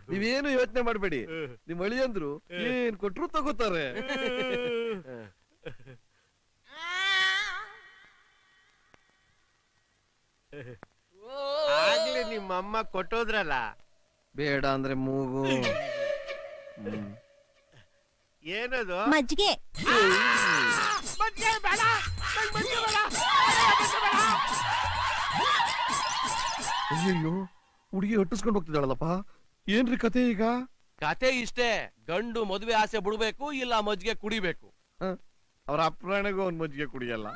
ನೀವೇನು ಯೋಚನೆ ಮಾಡ್ಬೇಡಿ. ನಿಮ್ ಅಳಿಯಂದ್ರು ಏನ್ ಕೊಟ್ರು ತಗೋತಾರೆ. ಆಗ್ಲೇ ನಿಮ್ಮಮ್ಮ ಕೊಟ್ಟೋದ್ರಲ್ಲ. ಬೇಡ ಅಂದ್ರೆ ಮೂಗು. ಏನದು? ಮಜ್ಜಿಗೆ. ಅಯ್ಯಯ್ಯೋ, ಹುಡುಗಿ ಹೊಟ್ಟಿಸ್ಕೊಂಡು ಹೋಗ್ತಿದ್ದಾಳಲ್ಲಪ್ಪ. ಏನ್ರಿ ಕತೆ ಈಗ? ಕತೆ ಇಷ್ಟೇ, ಗಂಡು ಮದುವೆ ಆಸೆ ಬಿಡ್ಬೇಕು, ಇಲ್ಲ ಮಜ್ಜಿಗೆ ಕುಡಿಬೇಕು. ಅವ್ರ ಅಪ್ರಾಣಿಗೂ ಒಂದ್ ಮಜ್ಜಿಗೆ ಕುಡಿಯಲ್ಲ.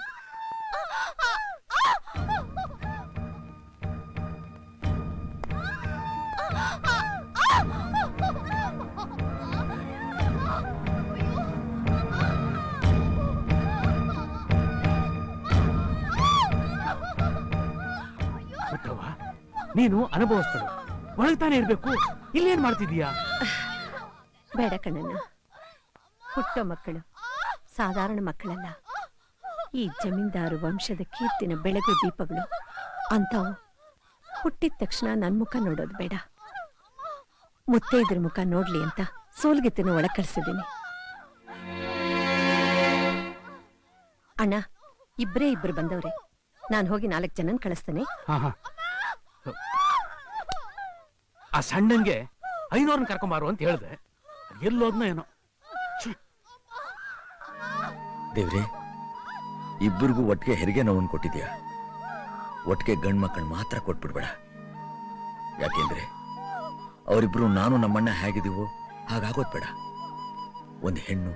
ನೀನು ಅನುಭವಿಸ್ತಳು, ಒಳಗ್ತಾನೆ ಇರ್ಬೇಕು. ಇಲ್ಲೇನ್ ಮಾಡ್ತಿದೀಯಾ? ಬೇಡ ಕಣ್ಣಣ್ಣ, ಹುಟ್ಟೋ ಮಕ್ಕಳು ಸಾಧಾರಣ ಮಕ್ಕಳಲ್ಲ. ಈ ಜಮೀನ್ದಾರು ವಂಶದ ಕೀರ್ತಿನ ಬೆಳಗು ದೀಪಗಳು. ಅಂಥವು ಹುಟ್ಟಿದ ತಕ್ಷಣ ನನ್ ಮುಖ ನೋಡೋದು ಬೇಡ, ಮುತ್ತೈದ್ರ ಮುಖ ನೋಡ್ಲಿ ಅಂತ ಸೋಲ್ಗಿತ್ತಿನ ಒಳ ಕಳ್ಸಿದ್ದೀನಿ. ಅಣ್ಣ, ಇಬ್ರು ಬಂದವ್ರೆ. ನಾನು ಹೋಗಿ 4 ಜನನ್ ಕಳಿಸ್ತೇನೆ. ಆ ಸಣ್ಣನ್ಗೆ 500 ಕರ್ಕೊಂಬಾರು ಅಂತ ಹೇಳ್ದೆ. ಎಲ್ಲೋದ್ನ ಏನೋ. ದೇವ್ರೆ, ಇಬ್ಬರಿಗೂ ಒಟ್ಟಿಗೆ ಹೆರಿಗೆ ನೋವನ್ನು ಕೊಟ್ಟಿದ್ಯಾ. ಒಟ್ಟಿಗೆ ಗಂಡ್ ಮಕ್ಕಳು ಮಾತ್ರ ಕೊಟ್ಬಿಡ್ಬೇಡ. ಯಾಕೆಂದ್ರೆ ಅವರಿಬ್ರು ನಾನು ನಮ್ಮಣ್ಣ ಹೇಗಿದೀವೋ ಹಾಗಾಗೋದ್ ಬೇಡ. ಒಂದ್ ಹೆಣ್ಣು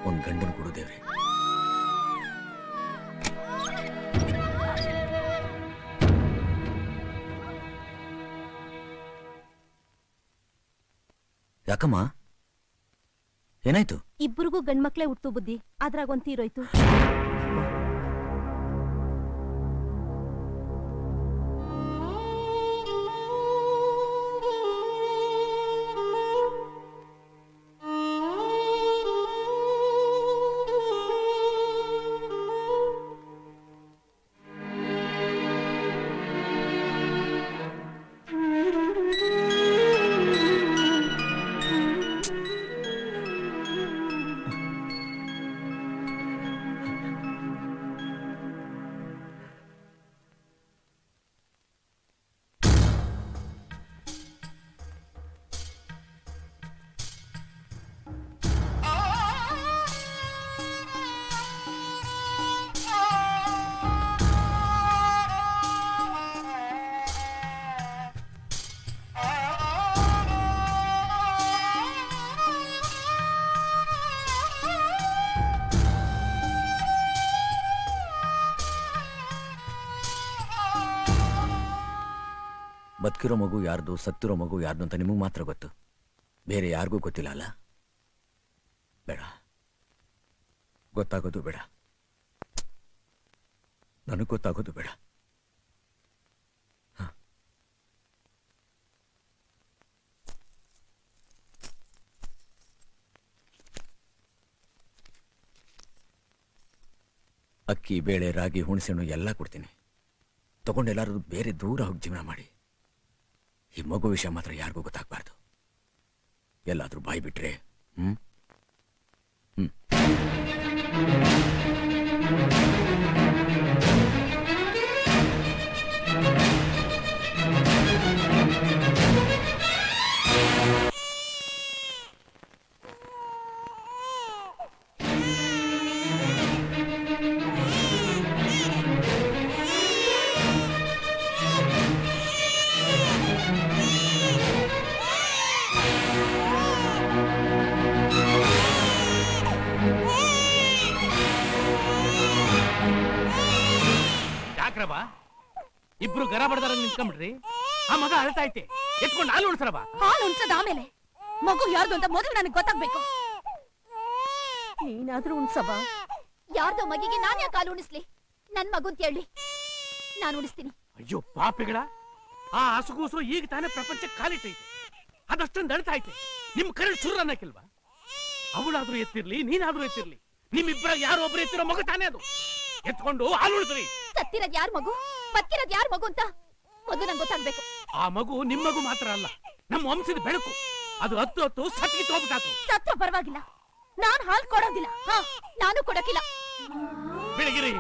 ಒಂದ್ ಗಂಡನ್ ಕೊಡು ದೇವ್ರೆ. ಯಾಕಮ್ಮ ಏನಾಯ್ತು? ಇಬ್ಬರಿಗೂ ಗಂಡ್ಮಕ್ಳೇ ಹುಟ್ಟು ಬುದ್ಧಿ, ಅದ್ರಾಗ ಒಂದ್ ತೀರೋಯ್ತು. ಬದುಕಿರೋ ಮಗು ಯಾರ್ದು, ಸತ್ತಿರೋ ಮಗು ಯಾರ್ದು ಅಂತ ನಿಮಗೆ ಮಾತ್ರ ಗೊತ್ತು, ಬೇರೆ ಯಾರಿಗೂ ಗೊತ್ತಿಲ್ಲ ಅಲ್ಲ? ಬೇಡ, ಗೊತ್ತಾಗೋದು ಬೇಡ, ನನಗೆ ಗೊತ್ತಾಗೋದು ಬೇಡ. ಅಕ್ಕಿ, ಬೇಳೆ, ರಾಗಿ, ಹುಣಸೆಹಣ್ಣು ಎಲ್ಲ ಕೊಡ್ತೀನಿ. ತಗೊಂಡೆಲ್ಲಾರು ಬೇರೆ ದೂರ ಹೋಗಿ ಜೀವನ ಮಾಡಿ. ಈ ಮಗು ವಿಷಯ ಮಾತ್ರ ಯಾರಿಗೂ ಗೊತ್ತಾಗಬಾರ್ದು. ಎಲ್ಲಾದ್ರೂ ಬಾಯಿ ಬಿಟ್ರೆ ಇಬ್ರು ಗರ ಬಡದಾರ ನಿಂತ್ಕೊಂಡ್ಬಿಡ್ರಿ. ಆ ಮಗ ಅಳ್ತಾ ಐತೆ, ಎತ್ಕೊಂಡು ಹಾಲು ಉಣ್ಸರವ. ಹಾಲು ಉಣ್ಸದ ಆಮೇಲೆ ಮಗು ಯಾರ್ದು ಅಂತ ಮೊದಲು ನನಗೆ ಗೊತ್ತಾಗ್ಬೇಕು. ನೀನಾದ್ರೂ ಉಣ್ಸಬಾ? ಯಾರ್ದೋ ಮಗಿಗೆ ನಾನ್ ಯಾಕೆ ಹಾಲು ಉಣಿಸ್ಲಿ? ನನ್ ಮಗು ಅಂತ ಹೇಳಿ ನಾನು ಉಣಿಸ್ತೀನಿ. ಅಯ್ಯೋ ಪಾಪಿಗಳ, ಆ ಹಸುಗೂಸು ಈಗ ತಾನೇ ಪ್ರಪಂಚಕ್ಕೆ ಕಾಲಿಟ್ಟೈತೆ, ಅದಷ್ಟೊಂದು ಅಳ್ತಾ ಐತೆ. ನಿಮ್ ಕರೆ ಸುರ್ರ ಅನ್ನಕ್ಕಿಲ್ವಾ? ಅವಳಾದ್ರೂ ಎತ್ತಿರ್ಲಿ, ನೀನಾದ್ರೂ ಎತ್ತಿರ್ಲಿ, ನಿಮ್ಮಿಬ್ಬರ ಯಾರು ಒಬ್ರು ಎತ್ತಿರೋ ಮಗು ತಾನೇ ಅದು. ಎತ್ಕೊಂಡು ಹಾಲು ಉಳಿಸ್ರಿ. ಸತ್ತಿರೋದ್ ಯಾರ್ ಮಗು, ಬದುಕಿರೋದ್ ಯಾರ್ ಮಗು ಅಂತ ಮೊದಲು ನಂಗೆ ಗೊತ್ತಾಗ್ಬೇಕು. ಆ ಮಗು ನಿಮ್ ಮಗು ಮಾತ್ರ ಅಲ್ಲ, ನಮ್ಮ ವಂಶದ ಬೆಳಕು. ಅದು ಹತ್ತು ಹತ್ತು ಸತ್ತಿಗೆ ಹೋಗ್ಬಿಟ್ಟಾತು. ಸತ್ರ ಪರವಾಗಿಲ್ಲ, ನಾನ್ ಹಾಲು ಕೊಡೋದಿಲ್ಲ. ನಾನು ಕೊಡಕ್ಕಿಲ್ಲ. ಬೆಳಗಿರಿ,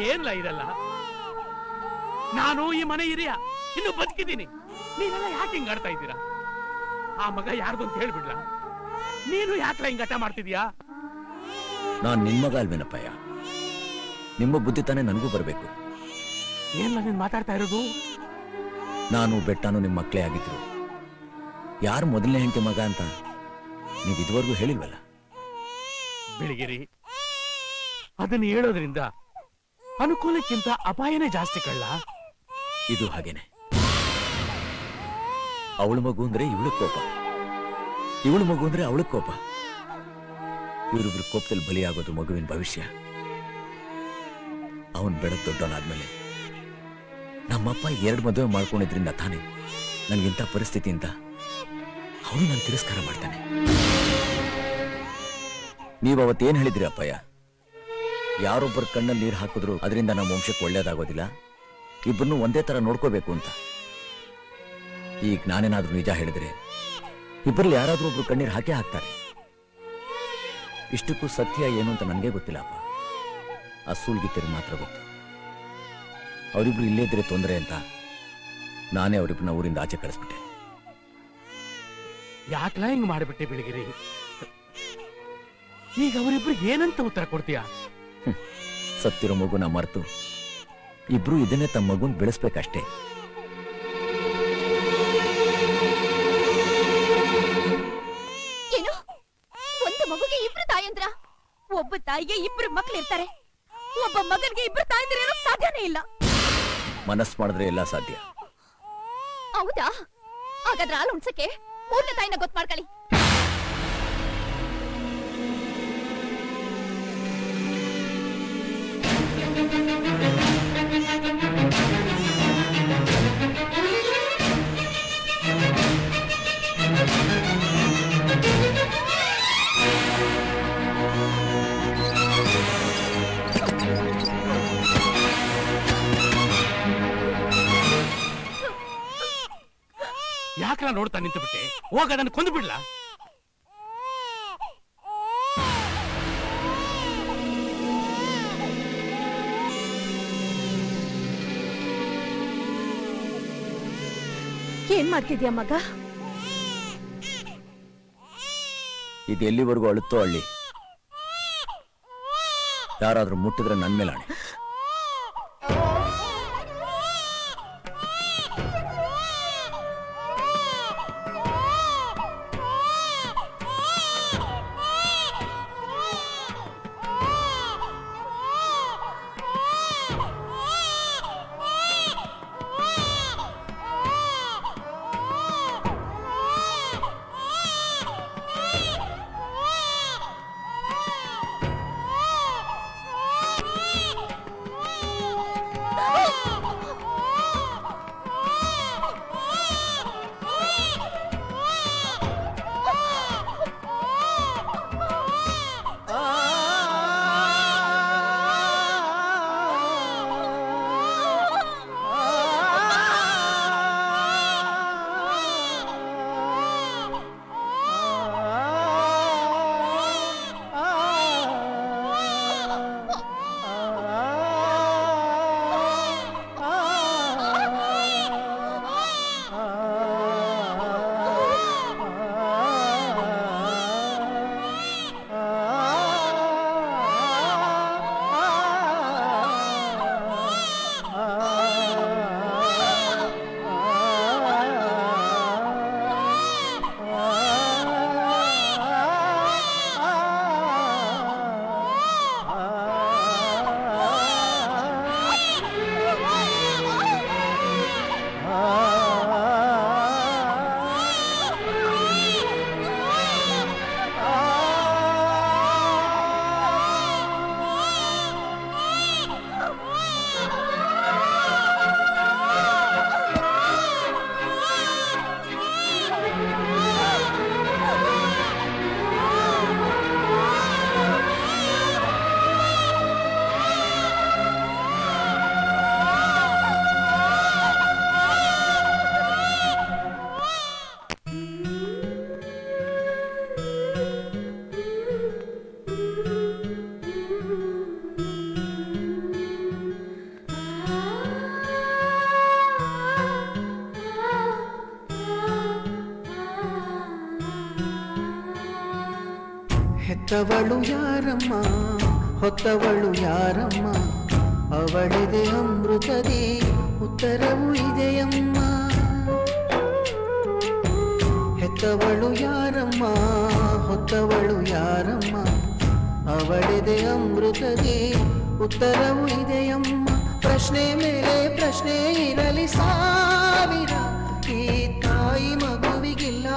ಏನ್ಲ ಇದಲ್ಲ? ನಾನು ಈ ಮನೆ ಹಿರಿಯ, ಇನ್ನು ಬದುಕಿದ್ದೀನಿ. ನೀವೆಲ್ಲ ಯಾಕೆ ಹಿಂಗ್ ಆಡ್ತಾ ಇದ್ದೀರಾ? ಆ ಮಗ ಯಾರ್ದು ಅಂತ ಹೇಳ್ಬಿಡ್ಲ? ನೀನು ಯಾಕೆ ಹಿಂಗ್ ಆಟ ಮಾಡ್ತಿದ್ಯಾ? ನಾನ್ ನಿನ್ ಮಗ ಅಲ್ವೇನಪ್ಪಯ್ಯ, ನಿಮ್ಮ ಬುದ್ಧಿ ತಾನೇ ನನಗೂ ಬರಬೇಕು. ಏನ್ಲ ನೀನ್ ಮಾತಾಡ್ತಾ ಇರೋದು? ನಾನು ಬೆಟ್ಟನು ನಿಮ್ಮ ಮಕ್ಕಳೇ ಆಗಿದ್ರು. ಯಾರು ಮೊದಲನೇ ಹೆಂಡತಿ ಮಗ ಅಂತ ನೀವು ಇದುವರೆಗೂ ಹೇಳಿಲ್ವಲ್ಲ? ಬೆಳಗಿರಿ, ಅದನ್ನ ಹೇಳೋದ್ರಿಂದ ಅನುಕೂಲಕ್ಕಿಂತ ಅಪಾಯನೇ ಜಾಸ್ತಿ ಕಳ್ಳ. ಇದು ಹಾಗೇನೆ. ಅವಳ ಮಗು ಅಂದ್ರೆ ಇವಳು ಕೋಪ, ಇವಳು ಮಗು ಅಂದ್ರೆ ಅವಳ ಕೋಪ. ಇವರಿಬ್ರು ಕೋಪದಲ್ಲಿ ಬಲಿಯಾಗೋದು ಮಗುವಿನ ಭವಿಷ್ಯ. ಅವನ್ ಬೆಳಕ್ ದೊಡ್ಡವನಾದ್ಮೇಲೆ ನಮ್ಮಪ್ಪ 2 ಮದುವೆ ಮಾಡ್ಕೊಂಡಿದ್ರಿಂದ ತಾನೇ ನನ್ಗಿಂತ ಪರಿಸ್ಥಿತಿ ಅಂತ ಅವನು ನಾನು ತಿರಸ್ಕಾರ ಮಾಡ್ತಾನೆ. ನೀವು ಅವತ್ತೇನ್ ಹೇಳಿದ್ರಿ ಅಪ್ಪಯ್ಯ? ಯಾರೊಬ್ಬರ ಕಣ್ಣಲ್ಲಿ ನೀರು ಹಾಕಿದ್ರು ಅದರಿಂದ ನಮ್ಮ ವಂಶಕ್ಕೆ ಒಳ್ಳೇದಾಗೋದಿಲ್ಲ, ಇಬ್ಬರನ್ನು ಒಂದೇ ತರ ನೋಡ್ಕೋಬೇಕು ಅಂತ. ಈಗ ನಾನೇನಾದ್ರೂ ನಿಜ ಹೇಳಿದ್ರೆ ಇಬ್ಬರಲ್ಲಿ ಯಾರಾದ್ರೂ ಒಬ್ರು ಕಣ್ಣೀರು ಹಾಕೇ ಹಾಕ್ತಾರೆ. ಇಷ್ಟಕ್ಕೂ ಸತ್ಯ ಏನು ಅಂತ ನನಗೆ ಗೊತ್ತಿಲ್ಲ ಅಪ್ಪ. ಆ ಸೂಲ್ಗಿತ್ತರಿಗೆ ಮಾತ್ರ ಗೊತ್ತು. ಅವರಿಬ್ರು ಇಲ್ಲೇ ಇದ್ರೆ ತೊಂದರೆ ಅಂತ ನಾನೇ ಅವರಿಬ್ರನ್ನ ಊರಿಂದ ಆಚೆ ಕಳಿಸ್ಬಿಟ್ಟೆ. ಯಾಕಲ ಹಿಂಗ್ ಮಾಡಿಬಿಟ್ಟೆ ಬೆಳಗಿರಿ? ಈಗ ಅವರಿಬ್ರಿಗೆ ಏನಂತ ಉತ್ತರ ಕೊಡ್ತೀಯಾ? ಸತ್ತಿರೋ ಮಗುನ ಮರೆತು ಇಬ್ರು ಇದನ್ನೇ ತಮ್ಮ ಮಗುನ್ ಬೆಳೆಸ್ಬೇಕಷ್ಟೇ. ಏನು, ಒಂದು ಮಗುಗೆ ಇಬ್ರು ತಾಯಂದ್ರ? ಒಬ್ಬ ತಾಯಿಗೆ ಇಬ್ರು ಮಕ್ಳಿರ್ತಾರೆ, ಒಬ್ಬ ಮಗನಿಗೆ ಇಬ್ರು ತಾಯಂದ್ರ ಇರೋಕ್ ಸಾಧ್ಯನೇ ಇಲ್ಲ. ಮನಸ್ ಮಾಡಿದ್ರೆ ಎಲ್ಲ ಸಾಧ್ಯ. ಹೌದಾ? ಹಾಗಾದ್ರೆ ಹಾಲು ಉಣ್ಸಕ್ಕೆ ಮೂರನೇ ತಾಯಿನ ಗೊತ್ತು ಮಾಡ್ಕೊಳ್ಳಿ. ಯಾಕಲ ನೋಡ್ತಾ ನಿಂತು ಬಿಟ್ಟೆ? ಹೋಗ ಅದನ್ನು ಕೊಂದು ಬಿಡ್ಲಾ? ಏನ್ ಮಾಡ್ತಿದ್ಯಾ ಮಗ? ಇದು ಎಲ್ಲಿವರೆಗೂ ಅಳುತ್ತೋ ಅಳ್ಳಿ, ಯಾರಾದ್ರೂ ಮುಟ್ಟಿದ್ರೆ ನನ್ ಮೇಲೆ ಆಣೆ. ಹೆತ್ತವಳು ಯಾರಮ್ಮ, ಹೊತ್ತವಳು ಯಾರಮ್ಮ, ಅವಳಿದೆ ಅಮೃತದಿ ಉತ್ತರವೂ ಇದೆಯಮ್ಮ. ಹೆತ್ತವಳು ಯಾರಮ್ಮ, ಹೊತ್ತವಳು ಯಾರಮ್ಮ, ಅವಳಿದೆ ಅಮೃತದಿ ಉತ್ತರವೂ ಇದೆಯಮ್ಮ. ಪ್ರಶ್ನೆ ಮೇಲೆ ಪ್ರಶ್ನೆ ಇರಲಿ ಸಾವಿರ, ಈ ತಾಯಿ ಮಗುವಿಗಿಲ್ಲ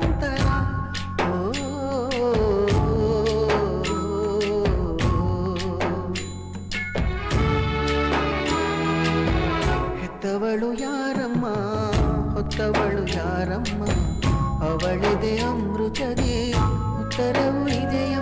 ಅಂತರ. ಹೆತ್ತವಳು ಯಾರಮ್ಮ, ಹೊತ್ತವಳು ಯಾರಮ್ಮ, ಅವಳಿದೆ ಅಮೃತದಿ ಉತ್ತರವೂ ಇದೆಯಮ್ಮ.